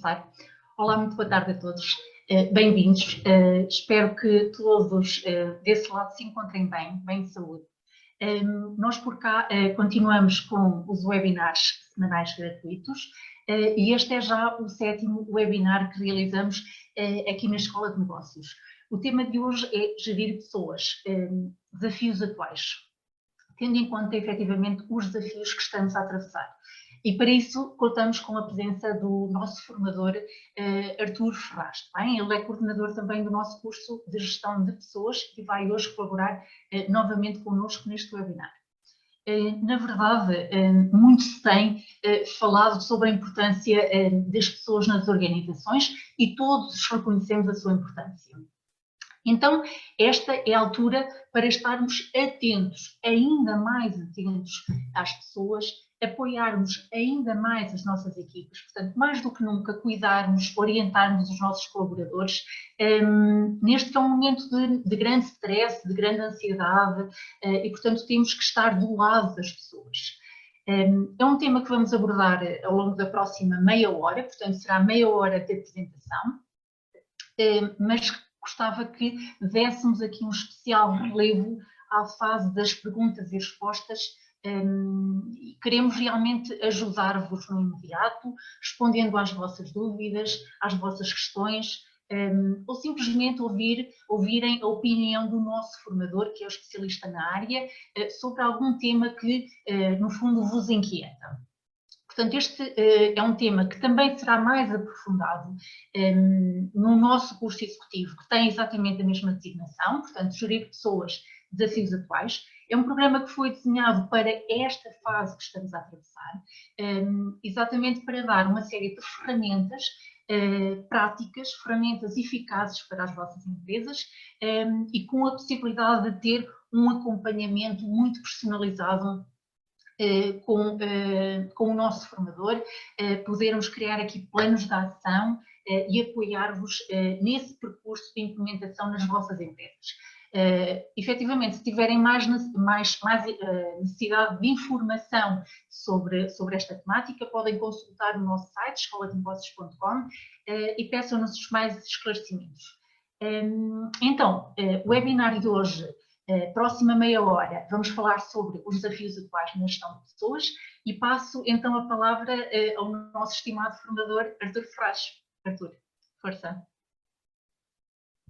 começar. Olá, muito boa tarde a todos. Bem-vindos. Espero que todos desse lado se encontrem bem de saúde. Nós por cá continuamos com os webinars semanais gratuitos e este é já o 7º webinar que realizamos aqui na Escola de Negócios. O tema de hoje é gerir pessoas, desafios atuais, tendo em conta efetivamente os desafios que estamos a atravessar. E para isso contamos com a presença do nosso formador Artur Ferraz. Bem? Ele é coordenador também do nosso curso de gestão de pessoas e vai hoje colaborar novamente connosco neste webinar. Na verdade, muito se tem falado sobre a importância das pessoas nas organizações e todos reconhecemos a sua importância. Então, esta é a altura para estarmos atentos, ainda mais atentos às pessoas, apoiarmos ainda mais as nossas equipes, portanto, mais do que nunca, cuidarmos, orientarmos os nossos colaboradores, neste que é um momento de grande stress, de grande ansiedade, e, portanto, temos que estar do lado das pessoas. É um tema que vamos abordar ao longo da próxima meia hora, portanto, será meia hora de apresentação, mas gostava que dessemos aqui um especial relevo à fase das perguntas e respostas. Queremos realmente ajudar-vos no imediato, respondendo às vossas dúvidas, às vossas questões, ou simplesmente ouvirem a opinião do nosso formador, que é o especialista na área, sobre algum tema que, no fundo, vos inquieta. Portanto, este é um tema que também será mais aprofundado no nosso curso executivo, que tem exatamente a mesma designação, portanto, gerir pessoas, desafios atuais. É um programa que foi desenhado para esta fase que estamos a atravessar, exatamente para dar uma série de ferramentas práticas, ferramentas eficazes para as vossas empresas e com a possibilidade de ter um acompanhamento muito personalizado com o nosso formador, podermos criar aqui planos de ação e apoiar-vos nesse percurso de implementação nas vossas empresas. Efetivamente, se tiverem mais necessidade de informação sobre esta temática, podem consultar o nosso site, escoladenegócios.com, e peçam-nos mais esclarecimentos. Então, o webinar de hoje, próxima meia hora, vamos falar sobre os desafios atuais na gestão de pessoas e passo então a palavra ao nosso estimado formador Artur Ferraz. Artur, força.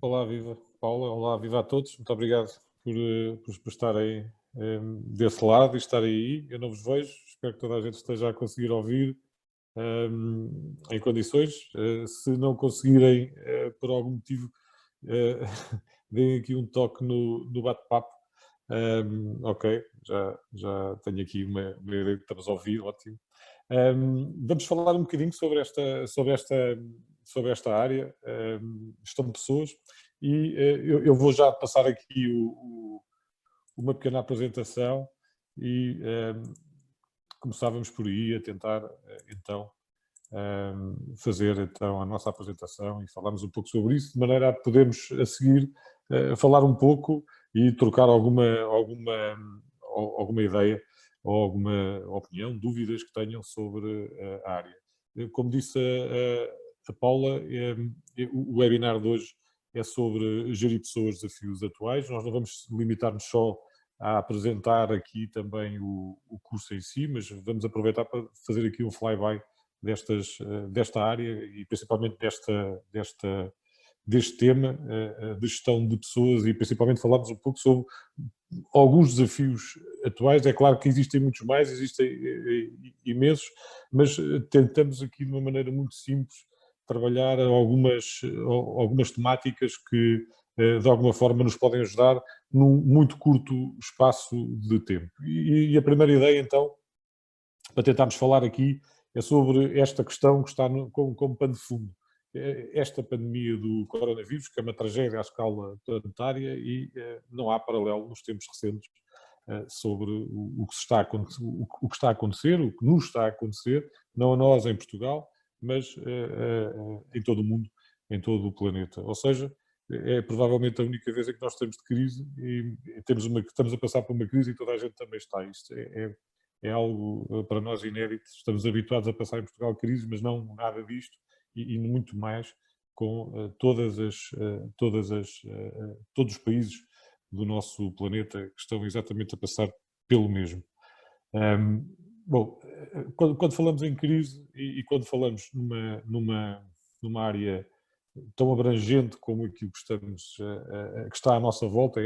Olá, viva Paula, olá, viva a todos, muito obrigado por estarem desse lado e estarem aí. Eu não vos vejo, espero que toda a gente esteja a conseguir ouvir em condições. Se não conseguirem, por algum motivo, deem aqui um toque no bate-papo. Ok, já tenho aqui uma ideia que estamos a ouvir, ótimo. Vamos falar um bocadinho sobre esta área, gestão de pessoas, e eu vou já passar aqui uma pequena apresentação e começávamos por aí a tentar então fazer então a nossa apresentação e falarmos um pouco sobre isso, de maneira a podermos a seguir falar um pouco e trocar alguma ideia ou alguma opinião, dúvidas que tenham sobre a área. Como disse a Paula, o webinar de hoje é sobre gerir pessoas, desafios atuais. Nós não vamos limitar-nos só a apresentar aqui também o curso em si, mas vamos aproveitar para fazer aqui um flyby desta área e principalmente deste tema de gestão de pessoas e principalmente falarmos um pouco sobre alguns desafios atuais. É claro que existem muitos mais, existem imensos, mas tentamos aqui de uma maneira muito simples trabalhar algumas temáticas que de alguma forma nos podem ajudar num muito curto espaço de tempo. E a primeira ideia então, para tentarmos falar aqui, é sobre esta questão que está como pano de fundo. Esta pandemia do coronavírus, que é uma tragédia à escala planetária e não há paralelo nos tempos recentes sobre o que está a acontecer, o que nos está a acontecer, não a nós em Portugal, mas em todo o mundo, em todo o planeta. Ou seja, é provavelmente a única vez em que nós estamos de crise e estamos a passar por uma crise e toda a gente também está. Isto é algo para nós inédito. Estamos habituados a passar em Portugal crises, mas não nada disto. e muito mais com todos os países do nosso planeta que estão exatamente a passar pelo mesmo. Bom, quando falamos em crise e quando falamos numa área tão abrangente como aquilo que que está à nossa volta,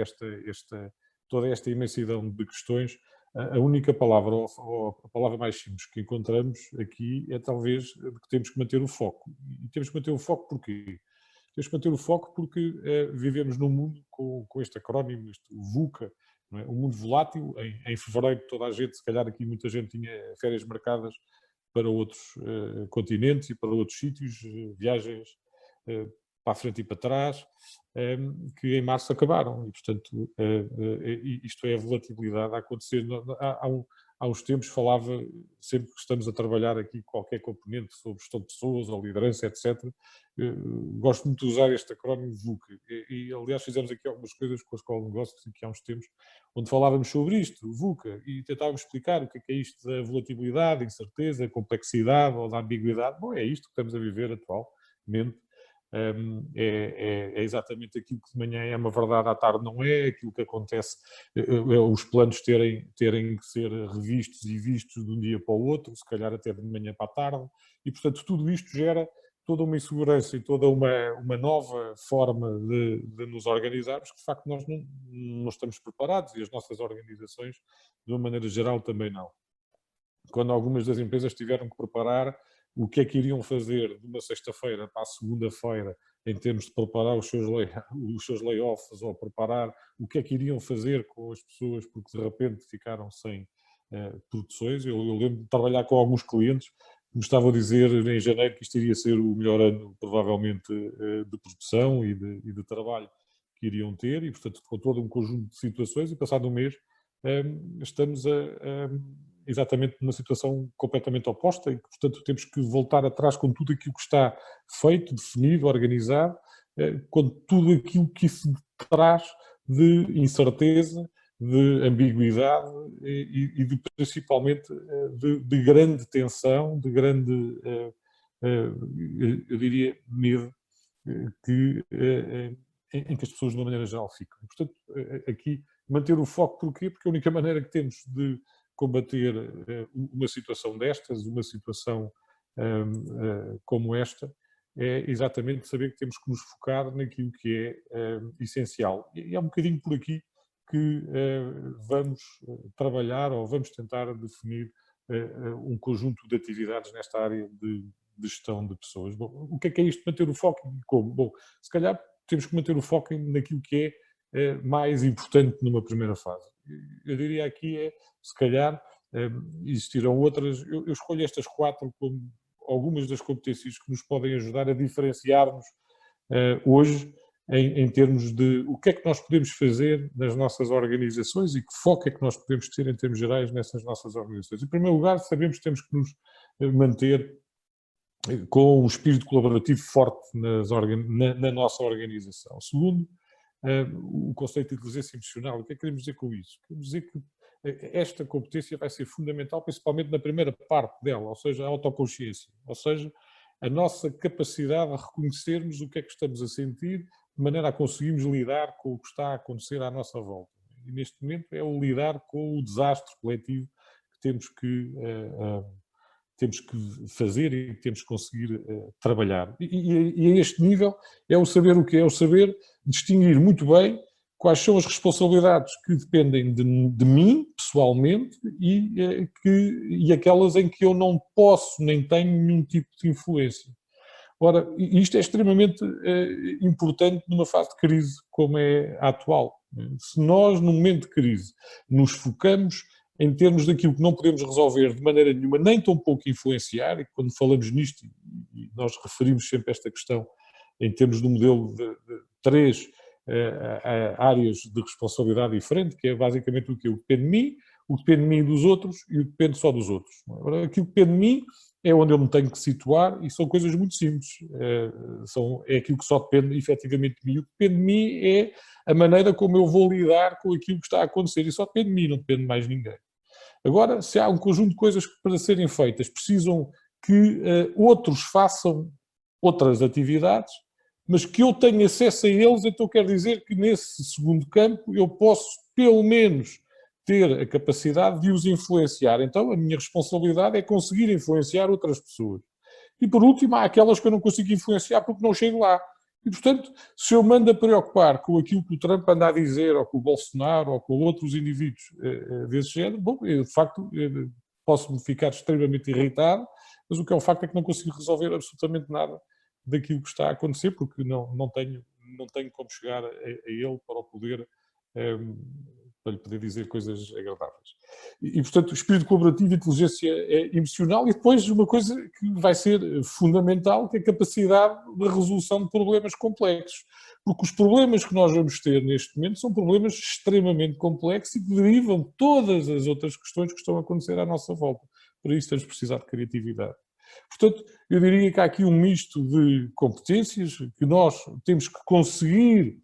toda esta imensidão de questões, a única palavra, ou a palavra mais simples que encontramos aqui é talvez que temos que manter o foco. E temos que manter o foco porquê? Temos que manter o foco porque vivemos num mundo com este acrónimo, este VUCA, não é? Um mundo volátil. Em fevereiro toda a gente, se calhar aqui muita gente tinha férias marcadas para outros continentes e para outros sítios, viagens para a frente e para trás, que em março acabaram. E, portanto, isto é a volatilidade a acontecer. Há uns tempos falava, sempre que estamos a trabalhar aqui qualquer componente sobre gestão de pessoas ou liderança, etc., gosto muito de usar este acrónimo VUCA. Aliás, fizemos aqui algumas coisas com a Escola de Negócios aqui há uns tempos, onde falávamos sobre isto, VUCA, e tentávamos explicar o que é isto da volatilidade, incerteza, complexidade ou da ambiguidade. Bom, é isto que estamos a viver atualmente. É exatamente aquilo que de manhã é uma verdade, à tarde não é, aquilo que acontece, os planos terem que ser revistos e vistos de um dia para o outro, se calhar até de manhã para a tarde, e portanto tudo isto gera toda uma insegurança e toda uma nova forma de nos organizarmos, que de facto nós não estamos preparados, e as nossas organizações, de uma maneira geral, também não. Quando algumas das empresas tiveram que preparar o que é que iriam fazer de uma sexta-feira para a segunda-feira, em termos de preparar os seus layoffs, ou preparar o que é que iriam fazer com as pessoas, porque de repente ficaram sem produções. Eu lembro de trabalhar com alguns clientes que me estavam a dizer em janeiro que isto iria ser o melhor ano, provavelmente, de produção e de trabalho que iriam ter, e portanto com todo um conjunto de situações, e passado um mês estamos exatamente numa situação completamente oposta, e que, portanto, temos que voltar atrás com tudo aquilo que está feito, definido, organizado, com tudo aquilo que isso traz de incerteza, de ambiguidade e principalmente de grande tensão, de grande, eu diria, medo em que as pessoas, de uma maneira geral, ficam. Portanto, aqui, manter o foco, porquê? Porque a única maneira que temos de combater uma situação destas, uma situação como esta, é exatamente saber que temos que nos focar naquilo que é essencial. E é um bocadinho por aqui que vamos trabalhar, ou vamos tentar definir um conjunto de atividades nesta área de gestão de pessoas. Bom, o que é isto, manter o foco e como? Bom, se calhar temos que manter o foco naquilo que é mais importante numa primeira fase. Eu diria aqui se calhar, existirão outras. Eu escolho estas 4 como algumas das competências que nos podem ajudar a diferenciar-nos hoje em termos de o que é que nós podemos fazer nas nossas organizações e que foco é que nós podemos ter em termos gerais nessas nossas organizações. Em primeiro lugar, sabemos que temos que nos manter com um espírito colaborativo forte na nossa organização. Segundo, o conceito de inteligência emocional. O que é que queremos dizer com isso? Queremos dizer que esta competência vai ser fundamental, principalmente na primeira parte dela, ou seja, a autoconsciência, ou seja, a nossa capacidade de reconhecermos o que é que estamos a sentir, de maneira a conseguirmos lidar com o que está a acontecer à nossa volta. E neste momento é o lidar com o desastre coletivo que temos que fazer e que temos que conseguir trabalhar. E a este nível é o saber o quê? É o saber distinguir muito bem quais são as responsabilidades que dependem de mim, pessoalmente, e aquelas em que eu não posso nem tenho nenhum tipo de influência. Ora, isto é extremamente importante numa fase de crise como é a atual. Se nós, num momento de crise, nos focamos em termos daquilo que não podemos resolver de maneira nenhuma, nem tão pouco influenciar, e quando falamos nisto, e nós referimos sempre esta questão em termos de um modelo de 3 áreas de responsabilidade diferente, que é basicamente o que depende de mim, o que depende de mim e dos outros, e o que depende só dos outros. Agora, aquilo que depende de mim é onde eu me tenho que situar, e são coisas muito simples. É aquilo que só depende efetivamente de mim. O que depende de mim é a maneira como eu vou lidar com aquilo que está a acontecer, e só depende de mim, não depende de mais ninguém. Agora, se há um conjunto de coisas que, para serem feitas, precisam que outros façam outras atividades, mas que eu tenho acesso a eles, então quer dizer que nesse segundo campo eu posso, pelo menos, ter a capacidade de os influenciar. Então a minha responsabilidade é conseguir influenciar outras pessoas. E por último, há aquelas que eu não consigo influenciar porque não chego lá. E, portanto, se eu me ando a preocupar com aquilo que o Trump anda a dizer, ou com o Bolsonaro, ou com outros indivíduos desse género, bom, eu, de facto, posso-me ficar extremamente irritado, mas o que é um facto é que não consigo resolver absolutamente nada daquilo que está a acontecer, porque não tenho como chegar a ele para o poder, para lhe poder dizer coisas agradáveis. E, portanto, o espírito colaborativo, inteligência emocional, e depois uma coisa que vai ser fundamental, que é a capacidade de resolução de problemas complexos. Porque os problemas que nós vamos ter neste momento são problemas extremamente complexos e que derivam de todas as outras questões que estão a acontecer à nossa volta. Por isso temos precisado de criatividade. Portanto, eu diria que há aqui um misto de competências que nós temos que conseguir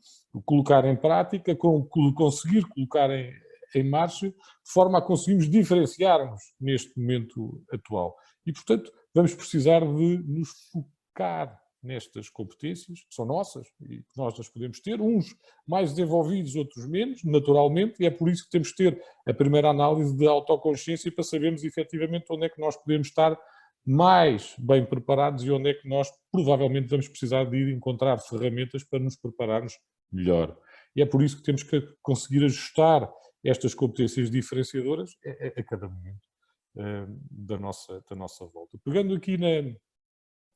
colocar em prática, conseguir colocar em marcha, de forma a conseguirmos diferenciar-nos neste momento atual. E, portanto, vamos precisar de nos focar nestas competências, que são nossas, e que nós as podemos ter, uns mais desenvolvidos, outros menos, naturalmente, e é por isso que temos que ter a primeira análise de autoconsciência para sabermos efetivamente onde é que nós podemos estar mais bem preparados e onde é que nós provavelmente vamos precisar de ir encontrar ferramentas para nos prepararmos melhor. E é por isso que temos que conseguir ajustar estas competências diferenciadoras a cada momento da nossa volta. Pegando aqui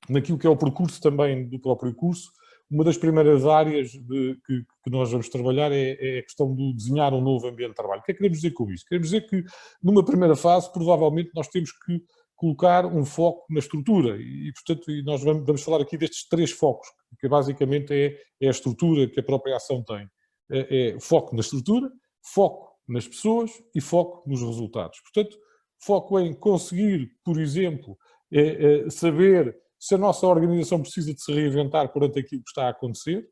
naquilo que é o percurso também do próprio curso, uma das primeiras áreas que nós vamos trabalhar é a questão de desenhar um novo ambiente de trabalho. O que é que queremos dizer com isto? Queremos dizer que, numa primeira fase, provavelmente nós temos que colocar um foco na estrutura e portanto, nós vamos falar aqui destes 3 focos, que basicamente é a estrutura que a própria ação tem. Foco na estrutura, foco nas pessoas e foco nos resultados. Portanto, foco em conseguir, por exemplo, saber se a nossa organização precisa de se reinventar perante aquilo que está a acontecer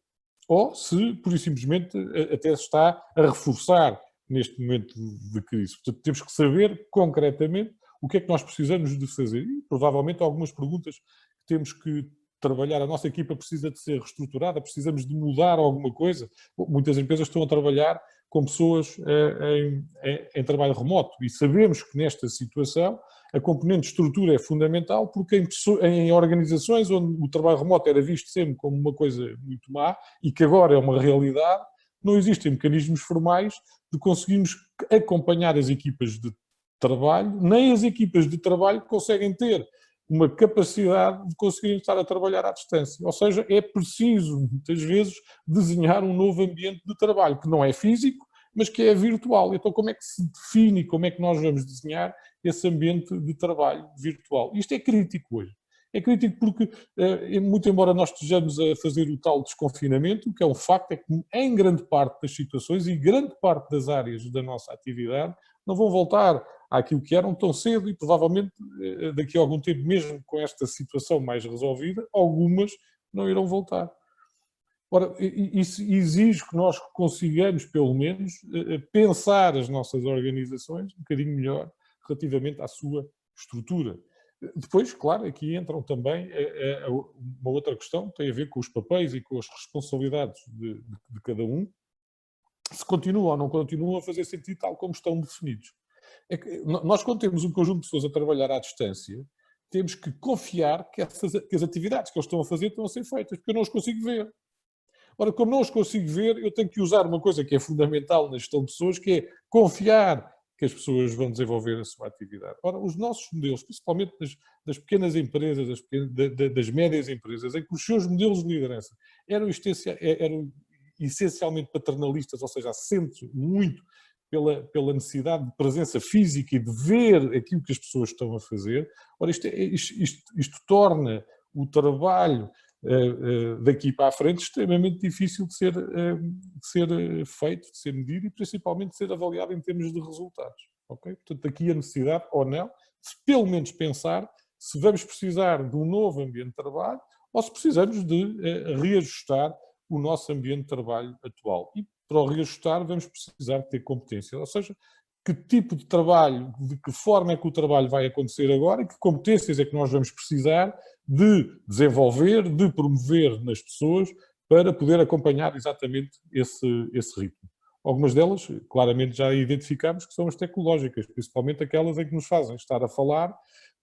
ou se, pura e simplesmente, até se está a reforçar neste momento de crise. Portanto, temos que saber concretamente o que é que nós precisamos de fazer. E, provavelmente, algumas perguntas que temos que trabalhar. A nossa equipa precisa de ser reestruturada, precisamos de mudar alguma coisa. Muitas empresas estão a trabalhar com pessoas em trabalho remoto e sabemos que nesta situação a componente de estrutura é fundamental porque em organizações onde o trabalho remoto era visto sempre como uma coisa muito má e que agora é uma realidade, não existem mecanismos formais de conseguirmos acompanhar as equipas de trabalho, nem as equipas de trabalho conseguem ter uma capacidade de conseguirem estar a trabalhar à distância. Ou seja, é preciso, muitas vezes, desenhar um novo ambiente de trabalho, que não é físico, mas que é virtual. Então, como é que se define, como é que nós vamos desenhar esse ambiente de trabalho virtual? Isto é crítico hoje. É crítico porque, muito embora nós estejamos a fazer o tal desconfinamento, o que é um facto é que, em grande parte das situações e grande parte das áreas da nossa atividade, não vão voltar àquilo que eram tão cedo e provavelmente daqui a algum tempo, mesmo com esta situação mais resolvida, algumas não irão voltar. Ora, isso exige que nós consigamos, pelo menos, pensar as nossas organizações um bocadinho melhor relativamente à sua estrutura. Depois, claro, aqui entram também uma outra questão que tem a ver com os papéis e com as responsabilidades de cada um, se continuam ou não continuam a fazer sentido tal como estão definidos. É que nós, quando temos um conjunto de pessoas a trabalhar à distância, temos que confiar que as atividades que eles estão a fazer estão a ser feitas, porque eu não os consigo ver. Ora, como não os consigo ver, eu tenho que usar uma coisa que é fundamental na gestão de pessoas, que é confiar que as pessoas vão desenvolver a sua atividade. Ora, os nossos modelos, principalmente das pequenas empresas, das médias empresas, em que os seus modelos de liderança eram essencialmente paternalistas, ou seja, assentes muito pela necessidade de presença física e de ver aquilo que as pessoas estão a fazer. Ora, isto torna o trabalho daqui para a frente extremamente difícil de ser feito, de ser medido e principalmente de ser avaliado em termos de resultados. Okay? Portanto, aqui a necessidade, ou não, de pelo menos pensar se vamos precisar de um novo ambiente de trabalho ou se precisamos de reajustar o nosso ambiente de trabalho atual. E para o reajustar vamos precisar de ter competências, ou seja, que tipo de trabalho, de que forma é que o trabalho vai acontecer agora e que competências é que nós vamos precisar de desenvolver, de promover nas pessoas para poder acompanhar exatamente esse ritmo. Algumas delas, claramente, já identificamos que são as tecnológicas, principalmente aquelas em que nos fazem estar a falar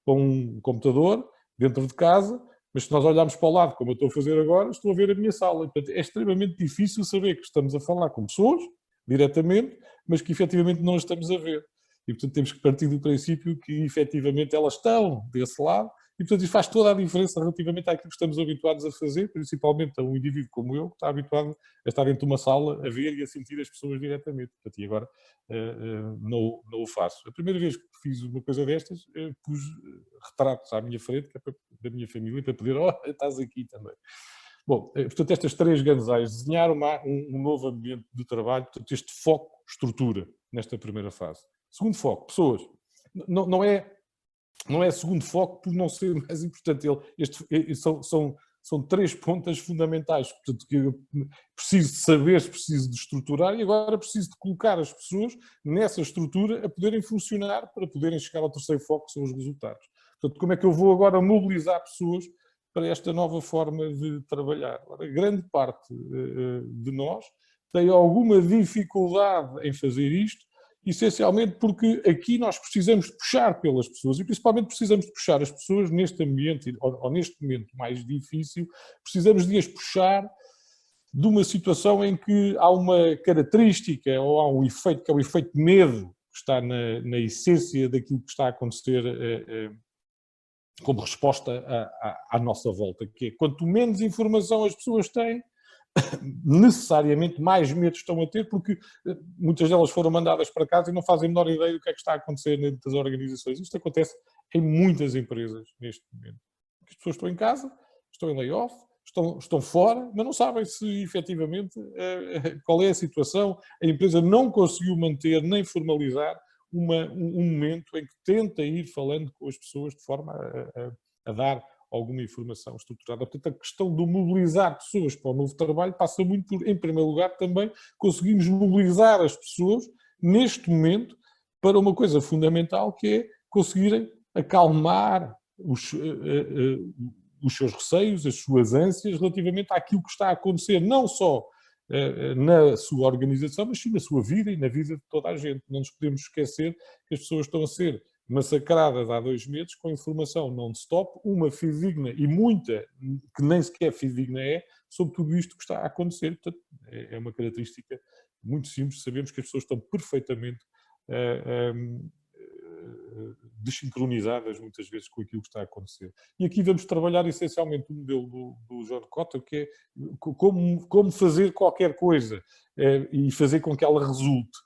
com um computador dentro de casa, mas se nós olharmos para o lado, como eu estou a fazer agora, estou a ver a minha sala. Portanto, é extremamente difícil saber que estamos a falar com pessoas, diretamente, mas que efetivamente não as estamos a ver. E, portanto, temos que partir do princípio que efetivamente elas estão desse lado, e, portanto, isso faz toda a diferença relativamente àquilo que estamos habituados a fazer, principalmente a um indivíduo como eu, que está habituado a estar dentro de uma sala, a ver e a sentir as pessoas diretamente. Portanto, e agora não o faço. A primeira vez que fiz uma coisa destas, pus retratos à minha frente, que é da minha família, para poder, estás aqui também. Bom, portanto, estas 3 grandes áreas, desenhar um novo ambiente de trabalho, portanto, este foco, estrutura, nesta primeira fase. Segundo foco, pessoas. Não é segundo foco por não ser mais importante. São 3 pontas fundamentais. Portanto, que eu preciso de saber, preciso de estruturar e agora preciso de colocar as pessoas nessa estrutura a poderem funcionar para poderem chegar ao terceiro foco, que são os resultados. Portanto, como é que eu vou agora mobilizar pessoas para esta nova forma de trabalhar? Ora, grande parte de nós tem alguma dificuldade em fazer isto, essencialmente porque aqui nós precisamos de puxar pelas pessoas e principalmente precisamos de puxar as pessoas neste ambiente, ou neste momento mais difícil, precisamos de as puxar de uma situação em que há uma característica ou há um efeito, que é o efeito de medo, que está na essência daquilo que está a acontecer como resposta à nossa volta, que é quanto menos informação as pessoas têm, necessariamente mais medo estão a ter, porque muitas delas foram mandadas para casa e não fazem a menor ideia do que é que está a acontecer dentro das organizações. Isto acontece em muitas empresas neste momento. As pessoas estão em casa, estão em layoff, estão fora, mas não sabem se efetivamente qual é a situação. A empresa não conseguiu manter nem formalizar um momento em que tenta ir falando com as pessoas de forma a dar alguma informação estruturada. Portanto, a questão de mobilizar pessoas para o novo trabalho passa muito por, em primeiro lugar, também conseguimos mobilizar as pessoas, neste momento, para uma coisa fundamental, que é conseguirem acalmar os seus receios, as suas ânsias, relativamente àquilo que está a acontecer, não só na sua organização, mas sim na sua vida e na vida de toda a gente. Não nos podemos esquecer que as pessoas estão a ser massacradas há 2 meses com informação non-stop, uma fidedigna e muita que nem sequer fidedigna sobre tudo isto que está a acontecer. Portanto, é uma característica muito simples, sabemos que as pessoas estão perfeitamente desincronizadas muitas vezes com aquilo que está a acontecer. E aqui vamos trabalhar essencialmente o modelo do John Kotter, que é como fazer qualquer coisa e fazer com que ela resulte.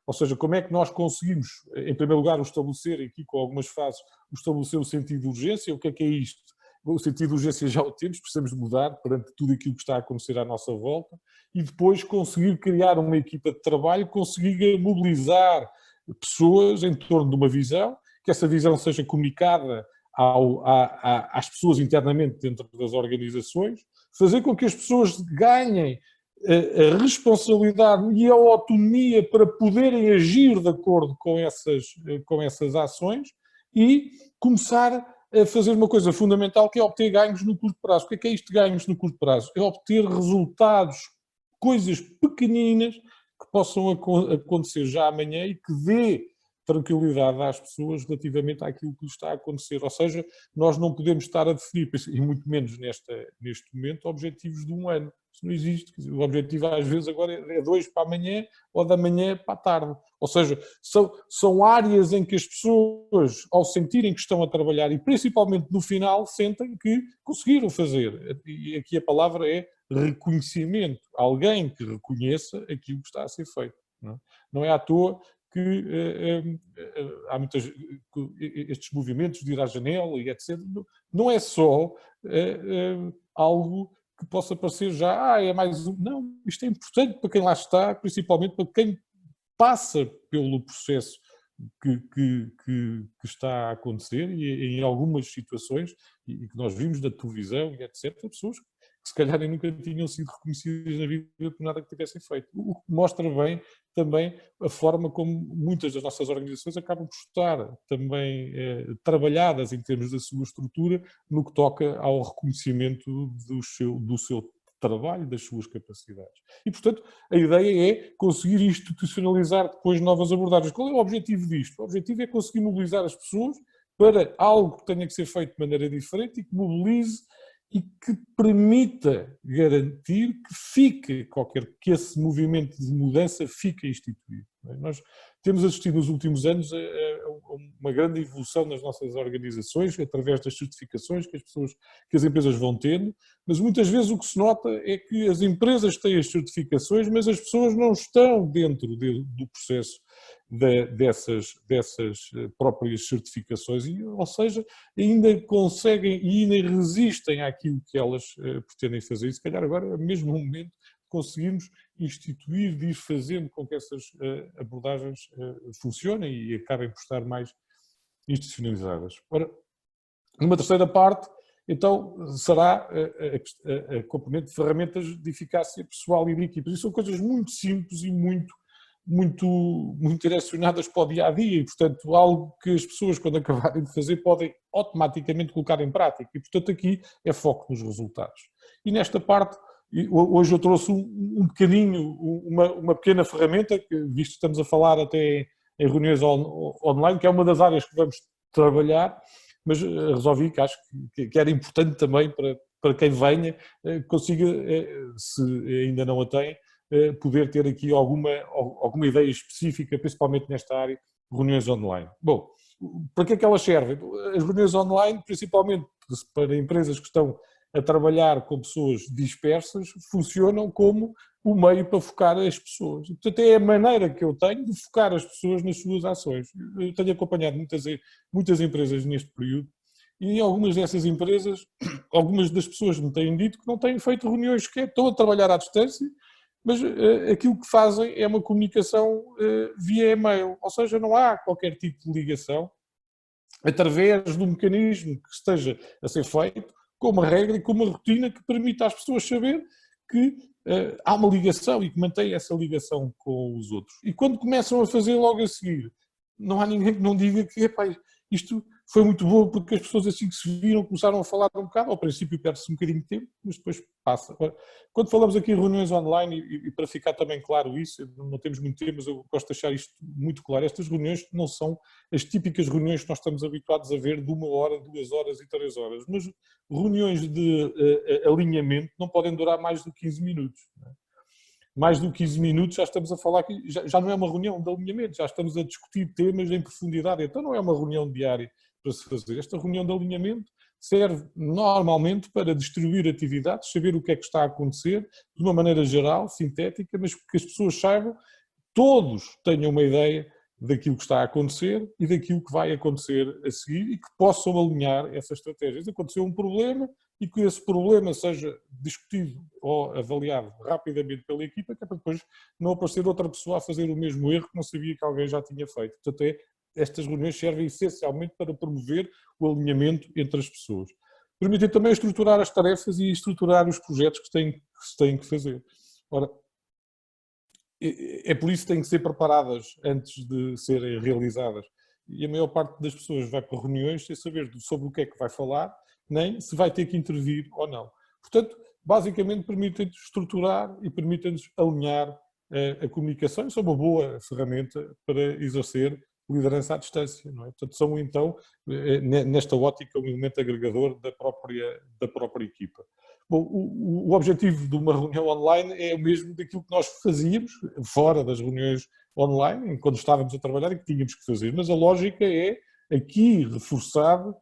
Ou seja, como é que nós conseguimos, em primeiro lugar, estabelecer, aqui com algumas fases, estabelecer o sentido de urgência. O que é isto? O sentido de urgência já o temos, precisamos de mudar perante tudo aquilo que está a acontecer à nossa volta e depois conseguir criar uma equipa de trabalho, conseguir mobilizar pessoas em torno de uma visão, que essa visão seja comunicada às pessoas internamente dentro das organizações, fazer com que as pessoas ganhem a responsabilidade e a autonomia para poderem agir de acordo com essas ações e começar a fazer uma coisa fundamental, que é obter ganhos no curto prazo. O que é isto de ganhos no curto prazo? É obter resultados, coisas pequeninas que possam acontecer já amanhã e que dê tranquilidade às pessoas relativamente àquilo que lhes está a acontecer. Ou seja, nós não podemos estar a definir, e muito menos neste momento, objetivos de 1 ano. Isso não existe. O objetivo às vezes agora é 2 para amanhã ou da manhã para a tarde. Ou seja, são áreas em que as pessoas, ao sentirem que estão a trabalhar e principalmente no final, sentem que conseguiram fazer. E aqui a palavra é reconhecimento. Alguém que reconheça aquilo que está a ser feito. Não é à toa que há estes movimentos de ir à janela e etc. Não é só algo que possa parecer já, é mais um. Não, isto é importante para quem lá está, principalmente para quem passa pelo processo que está a acontecer e em algumas situações, e que nós vimos na televisão e etc., pessoas que se calhar nunca tinham sido reconhecidas na vida por nada que tivessem feito. O que mostra bem também a forma como muitas das nossas organizações acabam por estar também trabalhadas em termos da sua estrutura no que toca ao reconhecimento do seu trabalho, das suas capacidades. E, portanto, a ideia é conseguir institucionalizar depois novas abordagens. Qual é o objetivo disto? O objetivo é conseguir mobilizar as pessoas para algo que tenha que ser feito de maneira diferente e que mobilize e que permita garantir que esse movimento de mudança fique instituído. Nós temos assistido nos últimos anos a uma grande evolução nas nossas organizações, através das certificações que as empresas vão tendo, mas muitas vezes o que se nota é que as empresas têm as certificações, mas as pessoas não estão dentro do processo dessas próprias certificações, ou seja, ainda conseguem e ainda resistem àquilo que elas pretendem fazer. E se calhar agora é mesmo o momento de conseguirmos instituir, de ir fazendo com que essas abordagens funcionem e acabem por estar mais institucionalizadas. Ora, numa terceira parte, então, será a componente de ferramentas de eficácia pessoal e de equipas. E são coisas muito simples e muito direcionadas para o dia-a-dia e, portanto, algo que as pessoas, quando acabarem de fazer, podem automaticamente colocar em prática. E, portanto, aqui é foco nos resultados. E nesta parte, hoje eu trouxe um bocadinho, uma pequena ferramenta, que, visto que estamos a falar até em reuniões online, que é uma das áreas que vamos trabalhar, mas resolvi que acho que era importante também para quem venha, consiga, se ainda não a tem, poder ter aqui alguma ideia específica, principalmente nesta área, de reuniões online. Bom, para que é que elas servem? As reuniões online, principalmente para empresas que estão a trabalhar com pessoas dispersas, funcionam como o meio para focar as pessoas. E, portanto, é a maneira que eu tenho de focar as pessoas nas suas ações. Eu tenho acompanhado muitas empresas neste período e em algumas dessas empresas, algumas das pessoas me têm dito que não têm feito reuniões sequer, estão a trabalhar à distância, mas aquilo que fazem é uma comunicação via e-mail, ou seja, não há qualquer tipo de ligação através de um mecanismo que esteja a ser feito, com uma regra e com uma rotina que permita às pessoas saber que há uma ligação e que mantém essa ligação com os outros. E quando começam a fazer logo a seguir, não há ninguém que não diga que isto foi muito bom porque as pessoas assim que se viram começaram a falar um bocado, ao princípio perde-se um bocadinho de tempo, mas depois passa. Quando falamos aqui em reuniões online, e para ficar também claro isso, não temos muito tempo, mas eu gosto de deixar isto muito claro, estas reuniões não são as típicas reuniões que nós estamos habituados a ver de 1 hora, 2 horas e 3 horas, mas reuniões de alinhamento não podem durar mais de 15 minutos. Mais do que 15 minutos já estamos a falar que já não é uma reunião de alinhamento, já estamos a discutir temas em profundidade, então não é uma reunião diária para se fazer. Esta reunião de alinhamento serve normalmente para distribuir atividades, saber o que é que está a acontecer, de uma maneira geral, sintética, mas que as pessoas saibam, todos tenham uma ideia daquilo que está a acontecer e daquilo que vai acontecer a seguir e que possam alinhar essas estratégias. Aconteceu um problema e que esse problema seja discutido ou avaliado rapidamente pela equipa, que é para depois não aparecer outra pessoa a fazer o mesmo erro que não sabia que alguém já tinha feito. Portanto, estas reuniões servem essencialmente para promover o alinhamento entre as pessoas. Permitem também estruturar as tarefas e estruturar os projetos que se têm que fazer. Ora, é por isso que têm que ser preparadas antes de serem realizadas. E a maior parte das pessoas vai para reuniões sem saber sobre o que é que vai falar, nem se vai ter que intervir ou não. Portanto, basicamente permitem-nos estruturar e permitem-nos alinhar a comunicação. Isso é uma boa ferramenta para exercer liderança à distância, não é? Portanto, são então, nesta ótica, um elemento agregador da própria equipa. Bom, o objetivo de uma reunião online é o mesmo daquilo que nós fazíamos fora das reuniões online, quando estávamos a trabalhar e que tínhamos que fazer, mas a lógica é aqui reforçada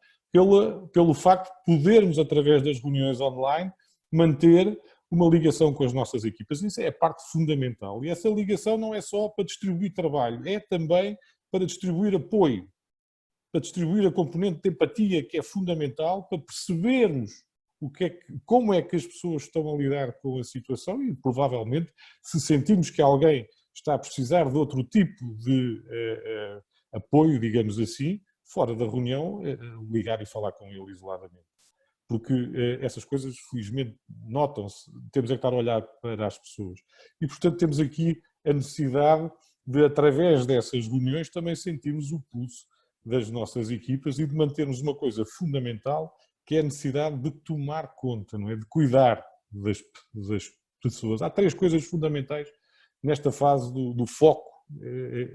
pelo facto de podermos, através das reuniões online, manter uma ligação com as nossas equipas. Isso é a parte fundamental. E essa ligação não é só para distribuir trabalho, é também para distribuir apoio, para distribuir a componente de empatia, que é fundamental, para percebermos como é que as pessoas estão a lidar com a situação e, provavelmente, se sentimos que alguém está a precisar de outro tipo de apoio, digamos assim, fora da reunião, ligar e falar com ele isoladamente. porque essas coisas, felizmente, notam-se, temos é que estar a olhar para as pessoas. E, portanto, temos aqui a necessidade de, através dessas reuniões, também sentirmos o pulso das nossas equipas e de mantermos uma coisa fundamental, que é a necessidade de tomar conta, não é? De cuidar das pessoas. Há 3 coisas fundamentais nesta fase do foco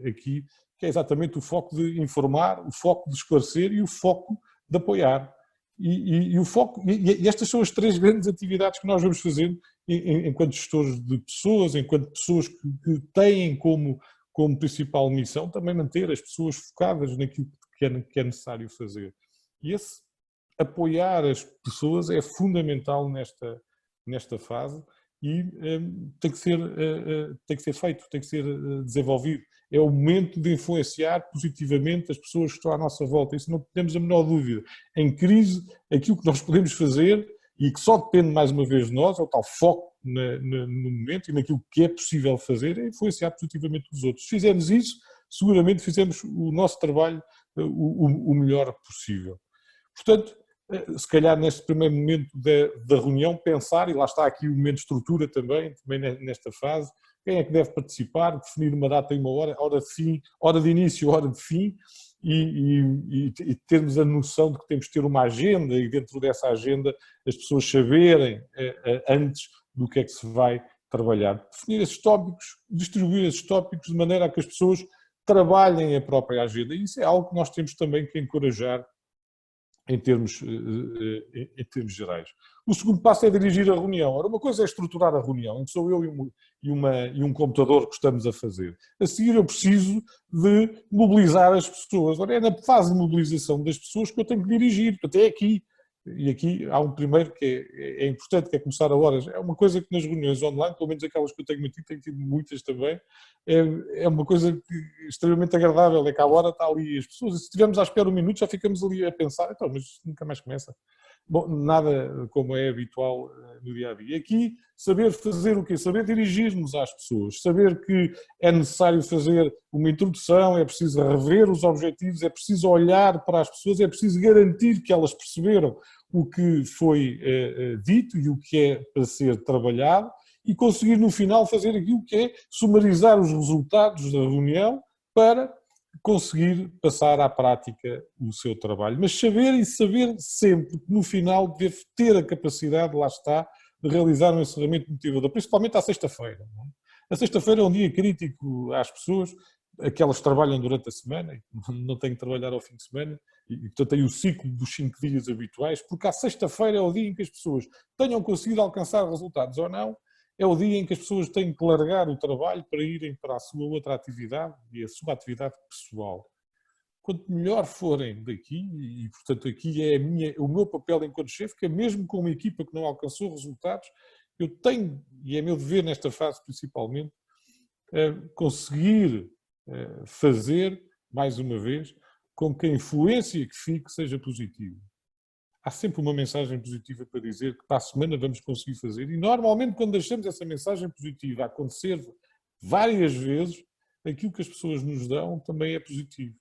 aqui, que é exatamente o foco de informar, o foco de esclarecer e o foco de apoiar. E o foco, e estas são as 3 grandes atividades que nós vamos fazendo enquanto gestores de pessoas, enquanto pessoas que têm como principal missão também manter as pessoas focadas naquilo que é necessário fazer. E esse apoiar as pessoas é fundamental nesta fase e tem que ser feito, tem que ser desenvolvido. É o momento de influenciar positivamente as pessoas que estão à nossa volta, isso não temos a menor dúvida. Em crise, aquilo que nós podemos fazer, e que só depende mais uma vez de nós, é o tal foco no momento e naquilo que é possível fazer, é influenciar positivamente os outros. Se fizermos isso, seguramente fizemos o nosso trabalho o melhor possível. Portanto, se calhar neste primeiro momento da reunião, pensar, e lá está aqui o momento de estrutura também nesta fase, quem é que deve participar, definir uma data e uma hora de fim, hora de início, hora de fim, e termos a noção de que temos de ter uma agenda e dentro dessa agenda as pessoas saberem antes do que é que se vai trabalhar. Definir esses tópicos, distribuir esses tópicos de maneira a que as pessoas trabalhem a própria agenda. E isso é algo que nós temos também que encorajar em termos gerais. O segundo passo é dirigir a reunião. Ora, uma coisa é estruturar a reunião, em que sou eu e um computador que estamos a fazer. A seguir eu preciso de mobilizar as pessoas. Ora, é na fase de mobilização das pessoas que eu tenho que dirigir, até aqui. E aqui há um primeiro que é importante, que é começar a horas. É uma coisa que nas reuniões online, pelo menos aquelas que eu tenho mantido, tenho tido muitas também, é uma coisa extremamente agradável, é que a hora está ali as pessoas, e se estivermos à espera um minuto já ficamos ali a pensar, então, mas nunca mais começa. Bom, nada como é habitual no dia-a-dia. Aqui, saber fazer o quê? Saber dirigir-nos às pessoas, saber que é necessário fazer uma introdução, é preciso rever os objetivos, é preciso olhar para as pessoas, é preciso garantir que elas perceberam o que foi dito e o que é para ser trabalhado e conseguir no final fazer aquilo que é sumarizar os resultados da reunião para conseguir passar à prática o seu trabalho. Mas saber sempre que no final deve ter a capacidade, lá está, de realizar um encerramento motivador, principalmente à sexta-feira. A sexta-feira é um dia crítico às pessoas, aquelas que trabalham durante a semana, não têm que trabalhar ao fim de semana, e portanto tem o ciclo dos 5 dias habituais, porque à sexta-feira é o dia em que as pessoas tenham conseguido alcançar resultados ou não, é o dia em que as pessoas têm que largar o trabalho para irem para a sua outra atividade e a sua atividade pessoal. Quanto melhor forem daqui, e portanto aqui é o meu papel enquanto chefe, que é mesmo com uma equipa que não alcançou resultados, eu tenho, e é meu dever nesta fase principalmente, conseguir fazer, mais uma vez, com que a influência que fique seja positiva. Há sempre uma mensagem positiva para dizer que para a semana vamos conseguir fazer e normalmente quando deixamos essa mensagem positiva acontecer várias vezes, aquilo que as pessoas nos dão também é positivo.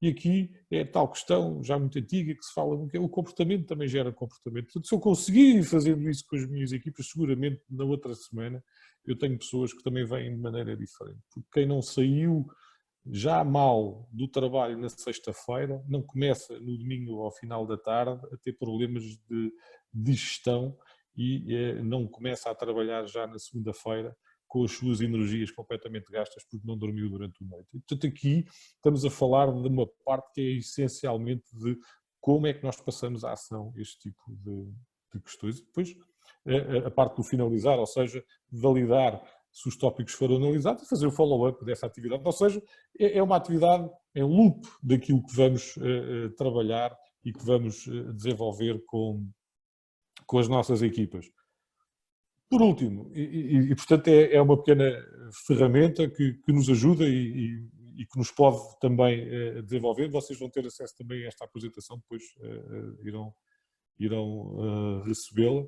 E aqui é a tal questão já muito antiga que se fala que o comportamento também gera comportamento. Portanto, se eu conseguir fazer isso com as minhas equipas, seguramente na outra semana eu tenho pessoas que também vêm de maneira diferente. Porque quem não saiu já mal do trabalho na sexta-feira, não começa no domingo ao final da tarde a ter problemas de digestão e não começa a trabalhar já na segunda-feira com as suas energias completamente gastas porque não dormiu durante a noite. E, portanto, aqui estamos a falar de uma parte que é essencialmente de como é que nós passamos à ação este tipo de questões. E depois a parte do finalizar, ou seja, validar se os tópicos foram analisados e fazer o follow-up dessa atividade. Ou seja, é uma atividade em loop daquilo que vamos trabalhar e que vamos desenvolver com as nossas equipas. Por último, e portanto é uma pequena ferramenta que nos ajuda e que nos pode também desenvolver. Vocês vão ter acesso também a esta apresentação, depois irão recebê-la.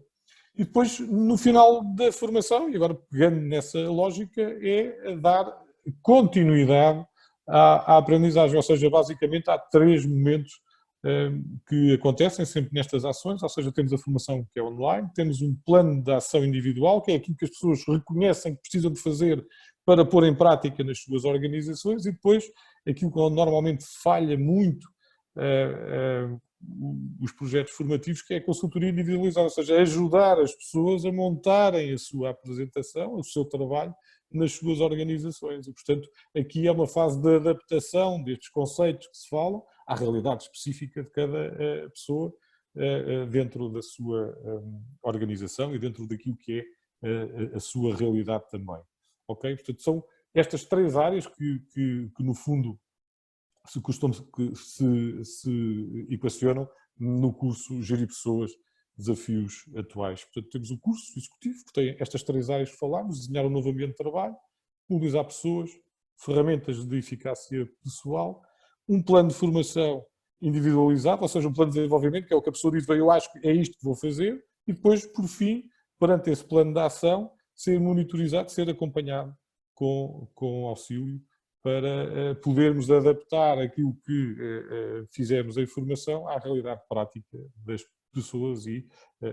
E depois, no final da formação, e agora pegando nessa lógica, é dar continuidade à aprendizagem. Ou seja, basicamente há 3 momentos que acontecem sempre nestas ações, ou seja, temos a formação que é online, temos um plano de ação individual, que é aquilo que as pessoas reconhecem que precisam de fazer para pôr em prática nas suas organizações, e depois aquilo que normalmente falha muito os projetos formativos, que é a consultoria individualizada, ou seja, ajudar as pessoas a montarem a sua apresentação, o seu trabalho nas suas organizações. E, portanto, aqui é uma fase de adaptação destes conceitos que se falam à realidade específica de cada pessoa dentro da sua organização e dentro daquilo que é a sua realidade também. Ok? Portanto, são estas 3 áreas que no fundo, se equacionam no curso Gerir Pessoas, Desafios Atuais. Portanto, temos o curso executivo, que tem estas 3 áreas que falámos: desenhar um novo ambiente de trabalho, mobilizar pessoas, ferramentas de eficácia pessoal, um plano de formação individualizado, ou seja, um plano de desenvolvimento, que é o que a pessoa diz: bem, eu acho que é isto que vou fazer, e depois, por fim, perante esse plano de ação, ser monitorizado, ser acompanhado com auxílio, para podermos adaptar aquilo que fizemos em formação à realidade prática das pessoas e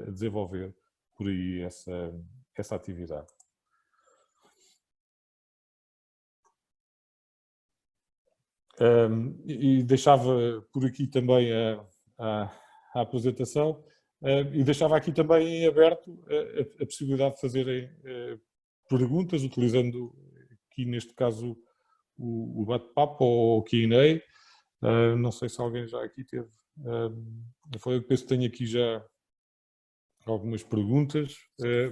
desenvolver por aí essa atividade. E deixava por aqui também a apresentação e deixava aqui também em aberto a possibilidade de fazerem perguntas, utilizando aqui neste caso o bate-papo ou o Q&A. Não sei se alguém já aqui teve. Eu penso que tenho aqui já algumas perguntas,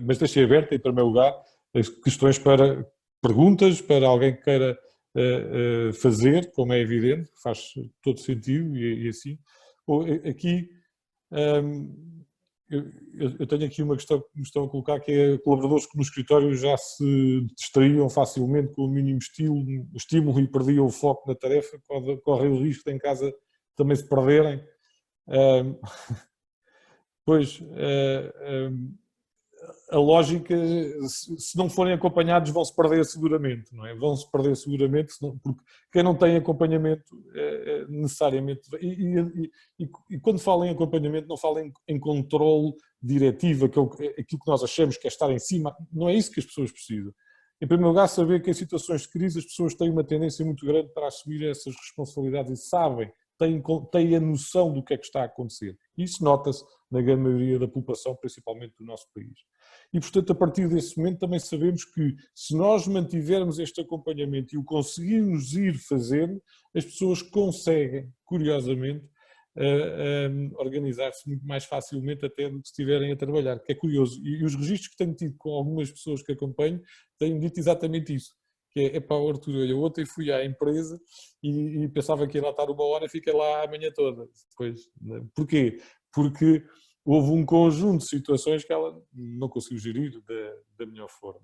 mas deixei aberto, em primeiro lugar, as questões para perguntas, para alguém que queira fazer, como é evidente, faz todo sentido e assim. Aqui, eu tenho aqui uma questão que me estão a colocar, que é colaboradores que no escritório já se distraíam facilmente com o mínimo estímulo e perdiam o foco na tarefa, correm o risco de em casa também se perderem. Pois, a lógica, se não forem acompanhados, vão-se perder seguramente, não é? Vão-se perder seguramente, porque quem não tem acompanhamento, necessariamente... E quando falam em acompanhamento, não falam em controle diretivo, aquilo que nós achamos que é estar em cima, não é isso que as pessoas precisam. Em primeiro lugar, saber que em situações de crise as pessoas têm uma tendência muito grande para assumir essas responsabilidades e sabem, têm a noção do que é que está a acontecer. Isso nota-se na grande maioria da população, principalmente do nosso país. E, portanto, a partir desse momento também sabemos que se nós mantivermos este acompanhamento e o conseguirmos ir fazendo, as pessoas conseguem, curiosamente, organizar-se muito mais facilmente até do que se estiverem a trabalhar, que é curioso. E os registros que tenho tido com algumas pessoas que acompanho têm dito exatamente isso. Que é, epá, Artur, olha, ontem fui à empresa e pensava que ia lá estar 1 hora e fiquei lá a manhã toda. Depois, porquê? Porque houve um conjunto de situações que ela não conseguiu gerir da melhor forma.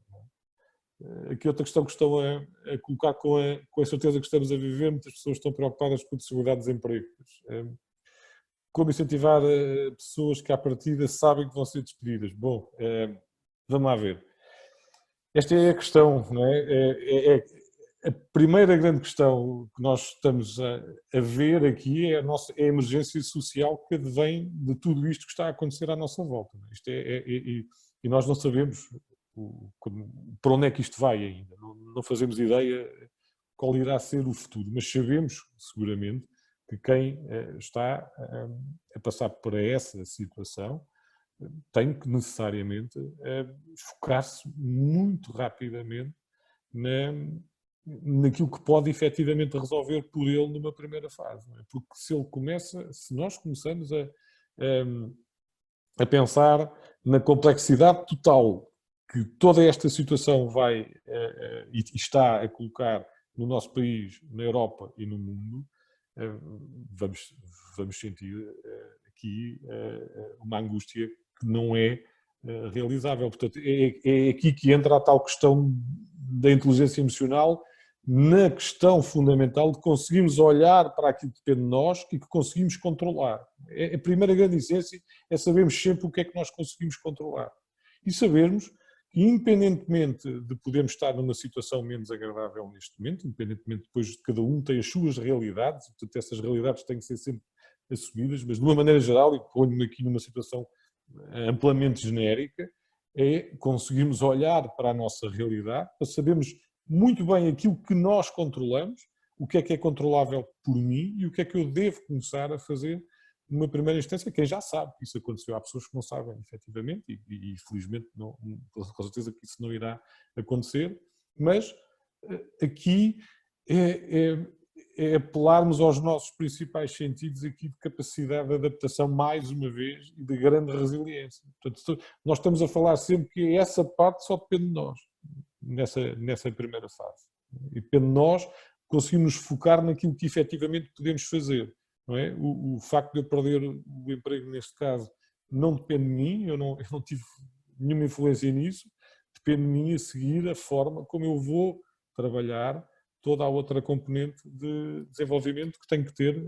Aqui outra questão que estão a colocar com a certeza que estamos a viver, muitas pessoas estão preocupadas com a possibilidade de desemprego. Como incentivar pessoas que à partida sabem que vão ser despedidas? Bom, vamos lá ver. Esta é a questão, não é? A primeira grande questão que nós estamos a ver aqui é a emergência social que advém de tudo isto que está a acontecer à nossa volta. Isto e nós não sabemos para onde é que isto vai ainda, não fazemos ideia qual irá ser o futuro, mas sabemos seguramente que quem está a passar por essa situação tem que necessariamente focar-se muito rapidamente naquilo que pode efetivamente resolver por ele numa primeira fase. Não é? Porque se nós começamos a pensar na complexidade total que toda esta situação vai e está a colocar no nosso país, na Europa e no mundo, vamos sentir aqui uma angústia que não é realizável. Portanto, é aqui que entra a tal questão da inteligência emocional, na questão fundamental de conseguirmos olhar para aquilo que depende de nós e que conseguimos controlar. A primeira grande essência é sabermos sempre o que é que nós conseguimos controlar. E sabermos que, independentemente de podermos estar numa situação menos agradável neste momento, independentemente depois de cada um ter as suas realidades, portanto essas realidades têm que ser sempre assumidas, mas de uma maneira geral, e ponho-me aqui numa situação amplamente genérica, é conseguirmos olhar para a nossa realidade, para sabermos muito bem aquilo que nós controlamos, o que é controlável por mim e o que é que eu devo começar a fazer numa primeira instância. Quem já sabe que isso aconteceu, há pessoas que não sabem efetivamente e felizmente não, com certeza que isso não irá acontecer, mas aqui é apelarmos aos nossos principais sentidos aqui de capacidade de adaptação, mais uma vez, e de grande resiliência. Portanto, nós estamos a falar sempre que essa parte só depende de nós, nessa primeira fase. E depende de nós conseguirmos focar naquilo que efetivamente podemos fazer. Não é? O facto de eu perder o emprego, neste caso, não depende de mim, eu não tive nenhuma influência nisso, depende de mim a seguir a forma como eu vou trabalhar toda a outra componente de desenvolvimento que tenho que ter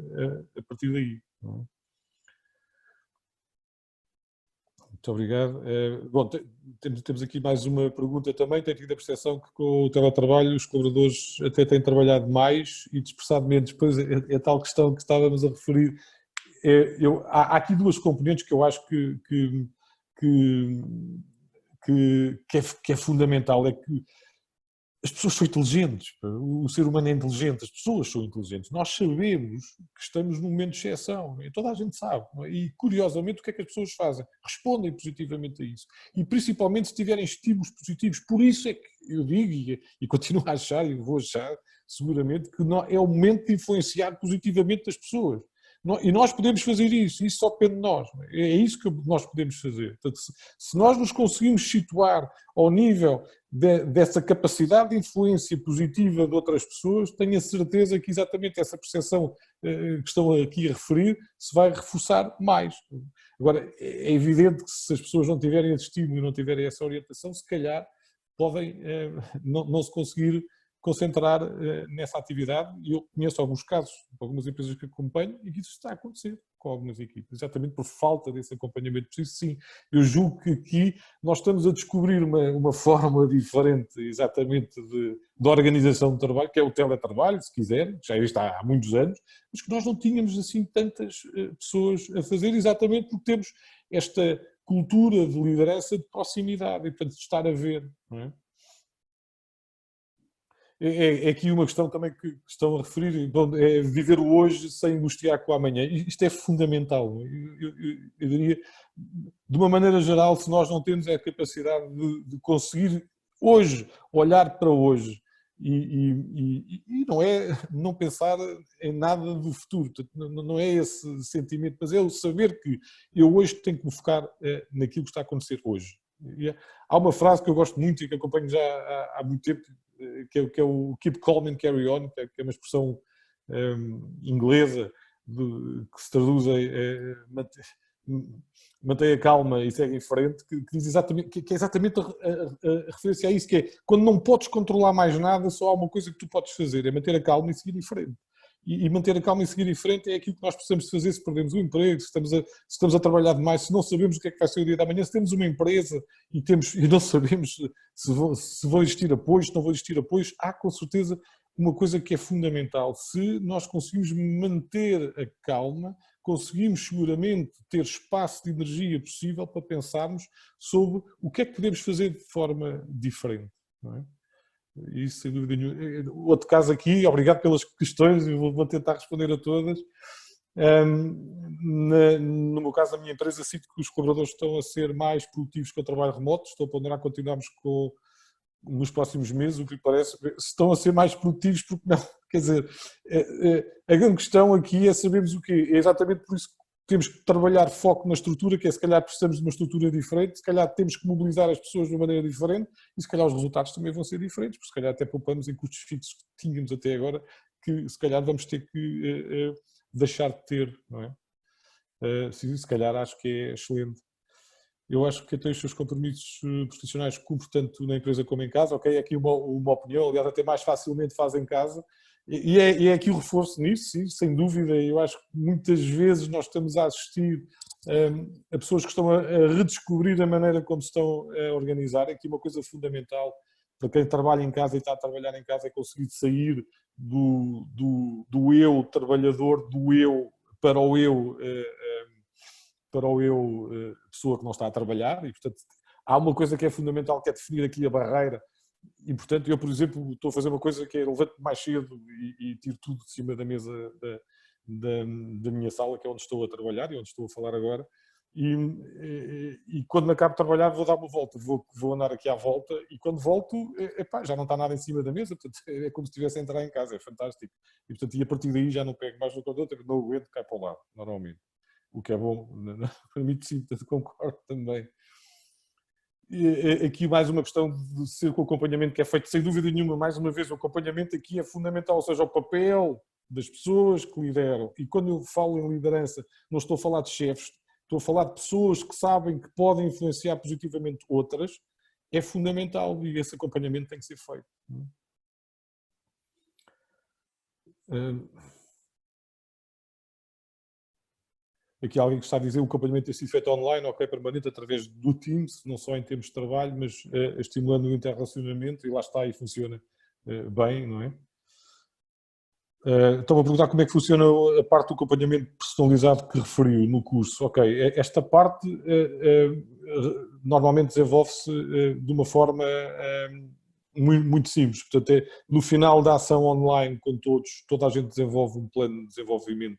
a partir daí. Não é? Muito obrigado. Bom, temos aqui mais uma pergunta também. Tenho tido a percepção que com o teletrabalho os colaboradores até têm trabalhado mais e dispersado menos. Depois é tal questão que estávamos a referir. Há aqui duas componentes que eu acho que é fundamental. É que as pessoas são inteligentes, o ser humano é inteligente, as pessoas são inteligentes. Nós sabemos que estamos num momento de exceção, e toda a gente sabe. E, curiosamente, o que é que as pessoas fazem? Respondem positivamente a isso. E, principalmente, se tiverem estímulos positivos. Por isso é que eu digo, e continuo a achar, e vou achar, seguramente, que é o momento de influenciar positivamente as pessoas. E nós podemos fazer isso só depende de nós. É isso que nós podemos fazer. Portanto, se nós nos conseguimos situar ao nível dessa capacidade de influência positiva de outras pessoas, tenho a certeza que exatamente essa percepção que estão aqui a referir se vai reforçar mais. Agora, é evidente que se as pessoas não tiverem esse estímulo e não tiverem essa orientação, se calhar podem não se conseguir concentrar nessa atividade, e eu conheço alguns casos, algumas empresas que acompanho, e que isso está a acontecer com algumas equipes, exatamente por falta desse acompanhamento preciso. Sim, eu julgo que aqui nós estamos a descobrir uma forma diferente, exatamente, de organização do trabalho, que é o teletrabalho, se quiser, já existe há muitos anos, mas que nós não tínhamos assim tantas pessoas a fazer, exatamente porque temos esta cultura de liderança de proximidade, e portanto de estar a ver, não é? É aqui uma questão também que estão a referir, é viver o hoje sem angustiar com o amanhã. Isto é fundamental. Eu diria, de uma maneira geral, se nós não temos a capacidade de conseguir hoje, olhar para hoje e não pensar em nada do futuro. Não é esse sentimento, mas é o saber que eu hoje tenho que me focar naquilo que está a acontecer hoje. Há uma frase que eu gosto muito e que acompanho já há muito tempo, que é o keep calm and carry on, que é uma expressão inglesa que se traduz mantenha calma e segue em frente, que diz exatamente, que é exatamente a referência a isso, que é quando não podes controlar mais nada, só há uma coisa que tu podes fazer, é manter a calma e seguir em frente. E manter a calma e seguir em frente é aquilo que nós precisamos de fazer se perdemos o emprego, se estamos a trabalhar demais, se não sabemos o que é que vai ser o dia da manhã, se temos uma empresa e não sabemos se vão existir apoios, se não vão existir apoios, há com certeza uma coisa que é fundamental. Se nós conseguimos manter a calma, conseguimos seguramente ter espaço de energia possível para pensarmos sobre o que é que podemos fazer de forma diferente, não é? Isso, sem dúvida nenhuma. Outro caso aqui, obrigado pelas questões, eu vou tentar responder a todas. No meu caso, a minha empresa, sinto que os colaboradores estão a ser mais produtivos com o trabalho remoto, estou a ponderar continuarmos nos próximos meses, o que lhe parece, se estão a ser mais produtivos, porque não? Quer dizer, a grande questão aqui é sabermos o quê? É exatamente por isso que temos que trabalhar foco na estrutura, que é se calhar precisamos de uma estrutura diferente, se calhar temos que mobilizar as pessoas de uma maneira diferente e se calhar os resultados também vão ser diferentes, porque se calhar até poupamos em custos fixos que tínhamos até agora, que se calhar vamos ter que deixar de ter, não é? Se calhar acho que é excelente. Eu acho que tem os seus compromissos profissionais cumpre tanto na empresa como em casa, ok? É aqui uma opinião, aliás até mais facilmente faz em casa, e é aqui o reforço nisso, sim, sem dúvida. Eu acho que muitas vezes nós estamos a assistir a pessoas que estão a redescobrir a maneira como se estão a organizar. É aqui uma coisa fundamental para quem trabalha em casa e está a trabalhar em casa é conseguir sair do eu trabalhador, do eu para o eu, pessoa que não está a trabalhar, e portanto há uma coisa que é fundamental, que é definir aqui a barreira. E, portanto, eu, por exemplo, estou a fazer uma coisa que é levanto-me mais cedo e tiro tudo de cima da mesa da minha sala, que é onde estou a trabalhar e onde estou a falar agora. E quando acabo de trabalhar vou dar uma volta, vou andar aqui à volta e quando volto, já não está nada em cima da mesa, portanto é como se estivesse a entrar em casa, é fantástico. E, portanto, a partir daí já não pego mais no condutor, não aguento, cai para o lado, normalmente. O que é bom, para mim, sim, concordo também. Aqui mais uma questão de ser com o acompanhamento que é feito, sem dúvida nenhuma, mais uma vez, o acompanhamento aqui é fundamental, ou seja, o papel das pessoas que lideram. E quando eu falo em liderança, não estou a falar de chefes, estou a falar de pessoas que sabem que podem influenciar positivamente outras, é fundamental e esse acompanhamento tem que ser feito. Aqui alguém que está a dizer o acompanhamento tem sido feito online, ok, permanente, através do Teams, não só em termos de trabalho, mas estimulando o interrelacionamento, e lá está, e funciona bem, não é? Estão a perguntar como é que funciona a parte do acompanhamento personalizado que referiu no curso. Ok, esta parte normalmente desenvolve-se de uma forma muito simples. Portanto, no final da ação online, com toda a gente desenvolve um plano de desenvolvimento,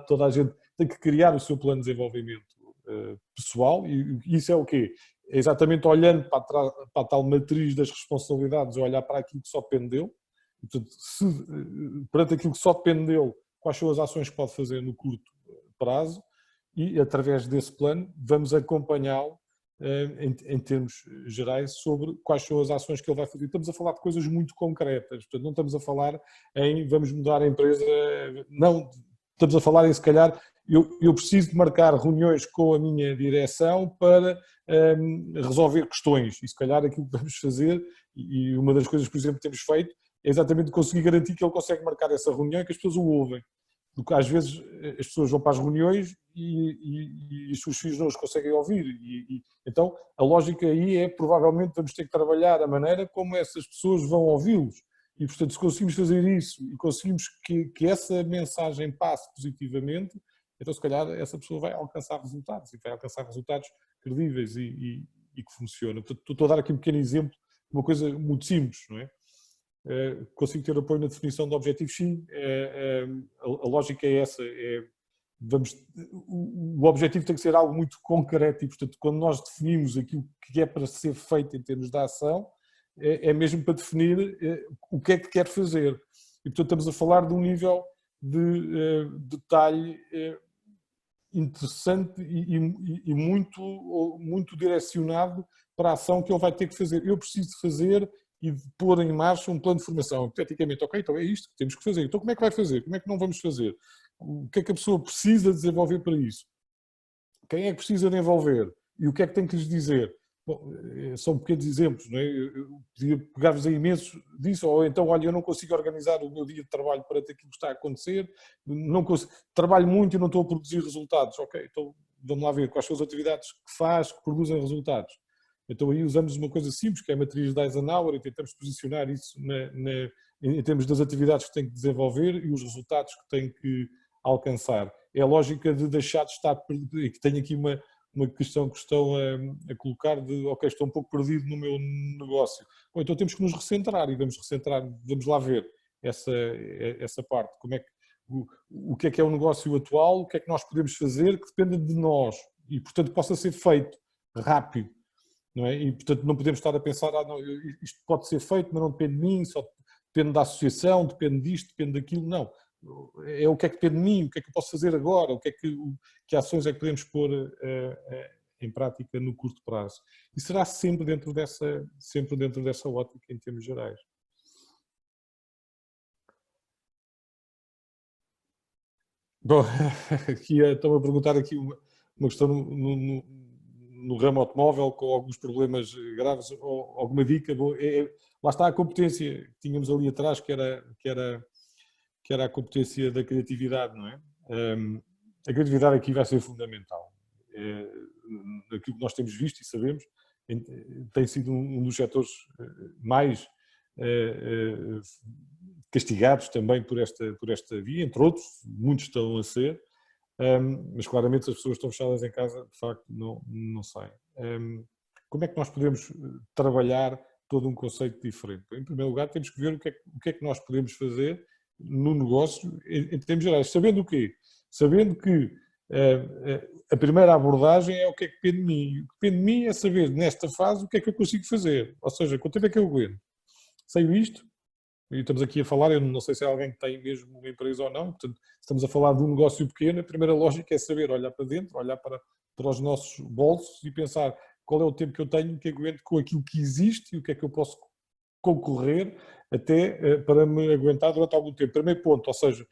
toda a gente tem que criar o seu plano de desenvolvimento pessoal, e isso é o quê? É exatamente olhando para a tal matriz das responsabilidades, olhar para aquilo que só depende dele. Portanto, perante aquilo que só depende dele, quais são as ações que pode fazer no curto prazo, e através desse plano vamos acompanhá-lo em termos gerais sobre quais são as ações que ele vai fazer. Estamos a falar de coisas muito concretas, portanto não estamos a falar em vamos mudar a empresa, não, estamos a falar em se calhar eu preciso de marcar reuniões com a minha direção para resolver questões, e se calhar aquilo que vamos fazer, e uma das coisas, por exemplo, que temos feito, é exatamente conseguir garantir que ele consegue marcar essa reunião e que as pessoas o ouvem. Porque às vezes as pessoas vão para as reuniões e os seus filhos não os conseguem ouvir. Então a lógica aí é, provavelmente, vamos ter que trabalhar a maneira como essas pessoas vão ouvi-los. E, portanto, se conseguimos fazer isso e conseguimos que essa mensagem passe positivamente, então se calhar essa pessoa vai alcançar resultados, e vai alcançar resultados credíveis e que funcionam. Portanto, estou a dar aqui um pequeno exemplo de uma coisa muito simples, não é? Consigo ter apoio na definição de objetivos, sim. A lógica é essa. O objetivo tem que ser algo muito concreto e, portanto, quando nós definimos aquilo que é para ser feito em termos de ação, é mesmo para definir o que é que quer fazer. E, portanto, estamos a falar de um nível de detalhe interessante e muito direcionado para a ação que ele vai ter que fazer. Eu preciso de fazer e de pôr em marcha um plano de formação. Hipoteticamente, ok, então é isto que temos que fazer. Então como é que vai fazer? Como é que não vamos fazer? O que é que a pessoa precisa desenvolver para isso? Quem é que precisa de envolver? E o que é que tem que lhes dizer? Bom, são pequenos exemplos, não é? Eu podia pegar-vos aí imensos disso, ou então, olha, eu não consigo organizar o meu dia de trabalho para aquilo que está a acontecer, não consigo, trabalho muito e não estou a produzir resultados. Ok, então vamos lá ver quais são as atividades que faz, que produzem resultados. Então aí usamos uma coisa simples, que é a matriz de Eisenhower, e tentamos posicionar isso em termos das atividades que tem que desenvolver e os resultados que tem que alcançar. É a lógica de deixar de estar, e que tenho aqui uma questão que estão a colocar de, ok, estou um pouco perdido no meu negócio. Bom, então temos que nos recentrar, e vamos recentrar, vamos lá ver essa parte, como é que, o que é o negócio atual, o que é que nós podemos fazer que dependa de nós, e portanto possa ser feito rápido. Não é? E, portanto, não podemos estar a pensar, não, isto pode ser feito, mas não depende de mim, só depende da associação, depende disto, depende daquilo. Não. É o que é que depende de mim, o que é que eu posso fazer agora, que ações é que podemos pôr em prática no curto prazo. E será sempre dentro dessa ótica, em termos gerais. Bom, aqui estão a perguntar aqui uma questão no ramo automóvel, com alguns problemas graves, ou alguma dica. Lá está a competência que tínhamos ali atrás, que era a competência da criatividade, não é? A criatividade aqui vai ser fundamental. Aquilo que nós temos visto e sabemos, tem sido um dos setores mais castigados também por esta via, entre outros, muitos estão a ser, mas claramente as pessoas estão fechadas em casa, de facto, não saem. Como é que nós podemos trabalhar todo um conceito diferente? Em primeiro lugar, temos que ver o que é que nós podemos fazer no negócio, em termos gerais. Sabendo o quê? Sabendo que a primeira abordagem é o que é que depende de mim. O que depende de mim é saber, nesta fase, o que é que eu consigo fazer. Ou seja, quanto tempo é que eu aguento? Sei isto, e estamos aqui a falar, eu não sei se é alguém que tem mesmo uma empresa ou não, portanto, estamos a falar de um negócio pequeno, a primeira lógica é saber olhar para dentro, olhar para os nossos bolsos e pensar qual é o tempo que eu tenho que aguento com aquilo que existe e o que é que eu posso concorrer até para me aguentar durante algum tempo. Primeiro ponto, ou seja,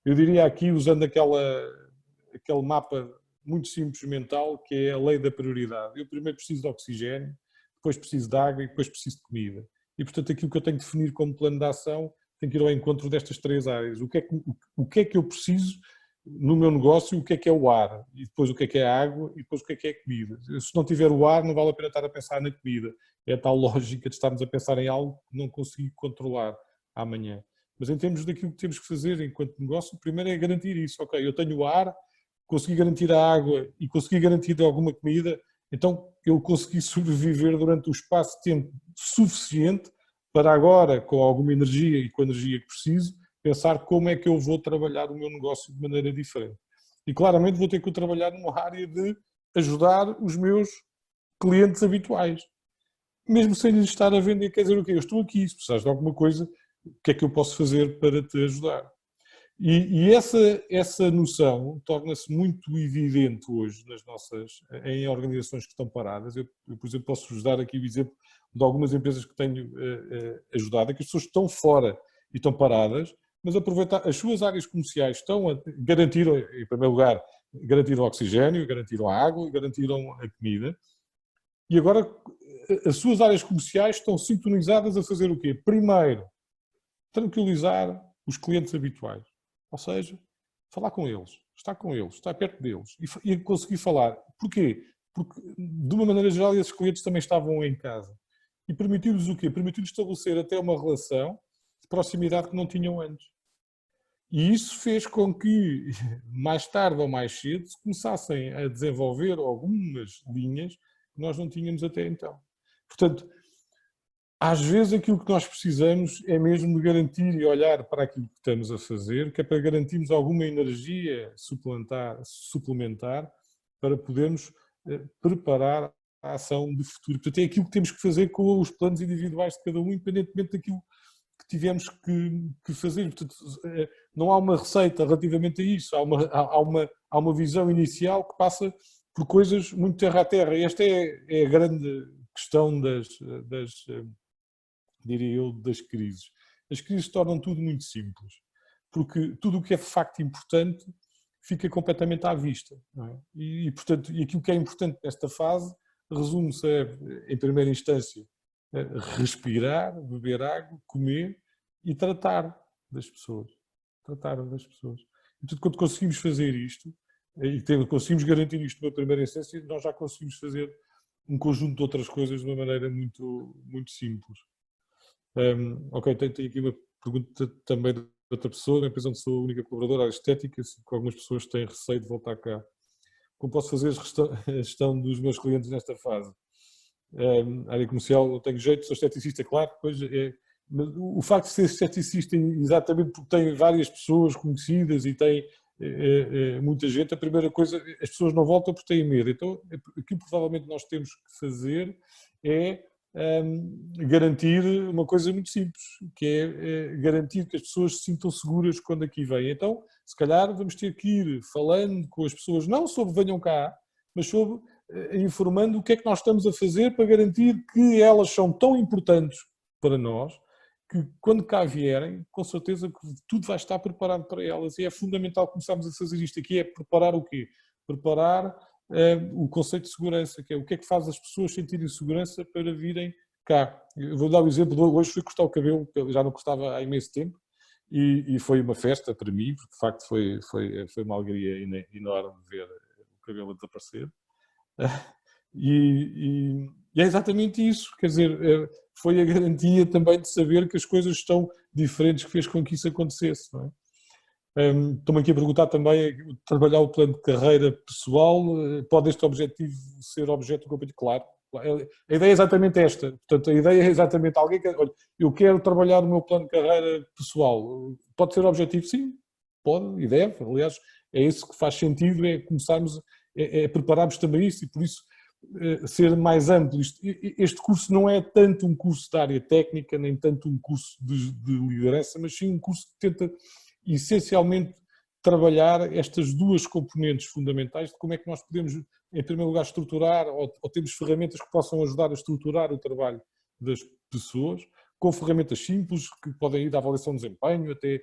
eu diria aqui, usando aquele mapa muito simples mental, que é a lei da prioridade. Eu primeiro preciso de oxigênio, depois preciso de água e depois preciso de comida. E, portanto, aquilo que eu tenho que definir como plano de ação tem que ir ao encontro destas três áreas. O que é que eu preciso no meu negócio, o que é o ar, e depois o que é a água, e depois o que é a comida. Se não tiver o ar, não vale a pena estar a pensar na comida. É a tal lógica de estarmos a pensar em algo que não consigo controlar amanhã. Mas em termos daquilo que temos que fazer enquanto negócio, primeiro é garantir isso. Ok, eu tenho o ar, consegui garantir a água e consegui garantir alguma comida, então eu consegui sobreviver durante o espaço de tempo suficiente para agora, com alguma energia e com a energia que preciso, pensar como é que eu vou trabalhar o meu negócio de maneira diferente. E claramente vou ter que trabalhar numa área de ajudar os meus clientes habituais. Mesmo sem lhes estar a vender, quer dizer o quê? Eu estou aqui, se precisares de alguma coisa, o que é que eu posso fazer para te ajudar? E essa noção torna-se muito evidente hoje em organizações que estão paradas. Eu, por exemplo, posso-vos dar aqui o exemplo de algumas empresas que tenho ajudado, que as pessoas estão fora e estão paradas, mas aproveitar as suas áreas comerciais estão a garantir, em primeiro lugar, garantiram o oxigênio, garantiram a água, garantiram a comida, e agora as suas áreas comerciais estão sintonizadas a fazer o quê? Primeiro, tranquilizar os clientes habituais. Ou seja, falar com eles, estar perto deles e conseguir falar. Porquê? Porque, de uma maneira geral, esses clientes também estavam em casa. E permitiu-lhes o quê? Permitiu-lhes estabelecer até uma relação de proximidade que não tinham antes. E isso fez com que, mais tarde ou mais cedo, se começassem a desenvolver algumas linhas que nós não tínhamos até então. Portanto, às vezes aquilo que nós precisamos é mesmo de garantir e olhar para aquilo que estamos a fazer, que é para garantirmos alguma energia suplementar para podermos preparar a ação de futuro. Portanto, é aquilo que temos que fazer com os planos individuais de cada um, independentemente daquilo que tivemos que fazer. Portanto, não há uma receita relativamente a isso, há uma visão inicial que passa por coisas muito terra a terra. E esta é a grande questão diria eu, das crises. As crises tornam tudo muito simples, porque tudo o que é de facto importante fica completamente à vista. Não é? Portanto, aquilo que é importante nesta fase resume-se, em primeira instância, a respirar, beber água, comer e tratar das pessoas. Tratar das pessoas. E, portanto, quando conseguimos fazer isto, e conseguimos garantir isto numa primeira instância, nós já conseguimos fazer um conjunto de outras coisas de uma maneira muito, muito simples. Ok, tenho aqui uma pergunta também de outra pessoa, na empresa onde sou a única colaboradora, a estética, que algumas pessoas têm receio de voltar cá. Como posso fazer a gestão dos meus clientes nesta fase? Área comercial, não tenho jeito, sou esteticista, claro, pois mas o facto de ser esteticista, exatamente porque tem várias pessoas conhecidas e tem muita gente, a primeira coisa, as pessoas não voltam porque têm medo. Então, aquilo que provavelmente nós temos que fazer é garantir uma coisa muito simples, que é garantir que as pessoas se sintam seguras quando aqui vêm. Então, se calhar vamos ter que ir falando com as pessoas, não sobre venham cá, mas sobre informando o que é que nós estamos a fazer para garantir que elas são tão importantes para nós, que quando cá vierem, com certeza que tudo vai estar preparado para elas. E é fundamental começarmos a fazer isto aqui, é preparar o quê? Preparar o conceito de segurança, que é o que é que faz as pessoas sentirem segurança para virem cá. Eu vou dar o exemplo de hoje, fui cortar o cabelo, já não cortava há imenso tempo, e foi uma festa para mim, porque de facto foi uma alegria enorme ver o cabelo a desaparecer. E é exatamente isso, quer dizer, foi a garantia também de saber que as coisas estão diferentes, que fez com que isso acontecesse. Não é? Estou-me aqui a perguntar também, trabalhar o plano de carreira pessoal, pode este objetivo ser objeto do companheiro? Claro. A ideia é exatamente esta. Portanto, a ideia é exatamente alguém que, olha, eu quero trabalhar o meu plano de carreira pessoal. Pode ser objetivo? Sim, pode e deve. Aliás, é isso que faz sentido, é começarmos, prepararmos também isso e por isso ser mais amplo. Este curso não é tanto um curso da área técnica, nem tanto um curso de liderança, mas sim um curso que tenta essencialmente trabalhar estas duas componentes fundamentais de como é que nós podemos, em primeiro lugar, estruturar ou temos ferramentas que possam ajudar a estruturar o trabalho das pessoas, com ferramentas simples que podem ir da avaliação de desempenho até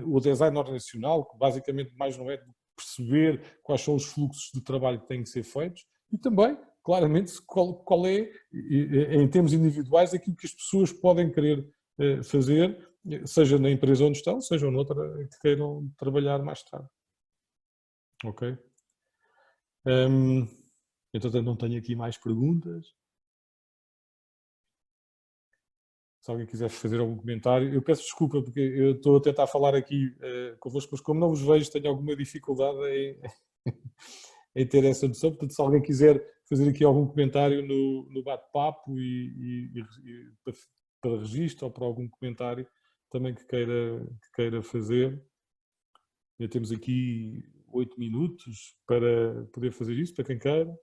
o design organizacional, que basicamente mais não é de perceber quais são os fluxos de trabalho que têm que ser feitos, e também, claramente, qual é, em termos individuais, aquilo que as pessoas podem querer fazer, seja na empresa onde estão, seja noutra que queiram trabalhar mais tarde. Ok? Entretanto, não tenho aqui mais perguntas. Se alguém quiser fazer algum comentário, eu peço desculpa porque eu estou a tentar falar aqui convosco, mas como não vos vejo, tenho alguma dificuldade em ter essa noção. Portanto, se alguém quiser fazer aqui algum comentário no bate-papo e para registro ou para algum comentário também que queira fazer. Já temos aqui 8 minutos para poder fazer isso, para quem queira.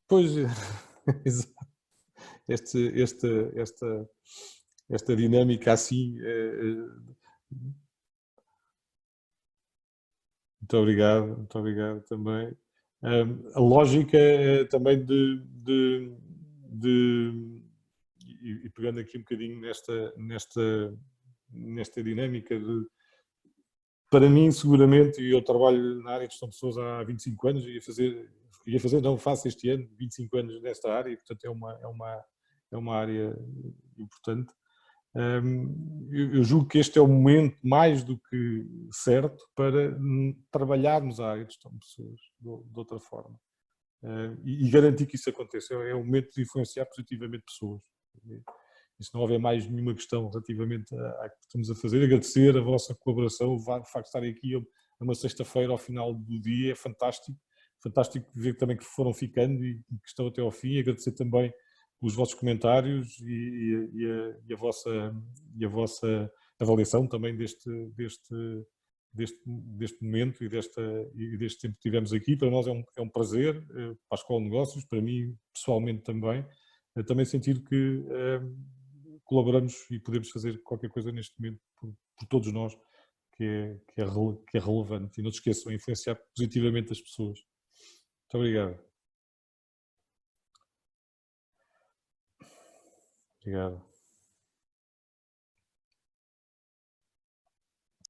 Pois, esta dinâmica assim. Muito obrigado também. A lógica também e pegando aqui um bocadinho nesta dinâmica para mim, seguramente, e eu trabalho na área de gestão de pessoas há 25 anos, não faço este ano 25 anos nesta área, e portanto é uma área importante. Eu julgo que este é o momento mais do que certo para trabalharmos a área de gestão de pessoas de outra forma e garantir que isso aconteça. É o momento de influenciar positivamente pessoas. E se não houver mais nenhuma questão relativamente à que estamos a fazer, agradecer a vossa colaboração, o facto de estarem aqui a uma sexta-feira ao final do dia é fantástico. Fantástico ver também que foram ficando e que estão até ao fim. Agradecer também os vossos comentários e a vossa avaliação também deste momento e deste tempo que tivemos aqui. Para nós é um prazer, para a Escola de Negócios, para mim pessoalmente também sentir que colaboramos e podemos fazer qualquer coisa neste momento por todos nós que é relevante. E não se esqueçam de influenciar positivamente as pessoas. Muito obrigado. Obrigado.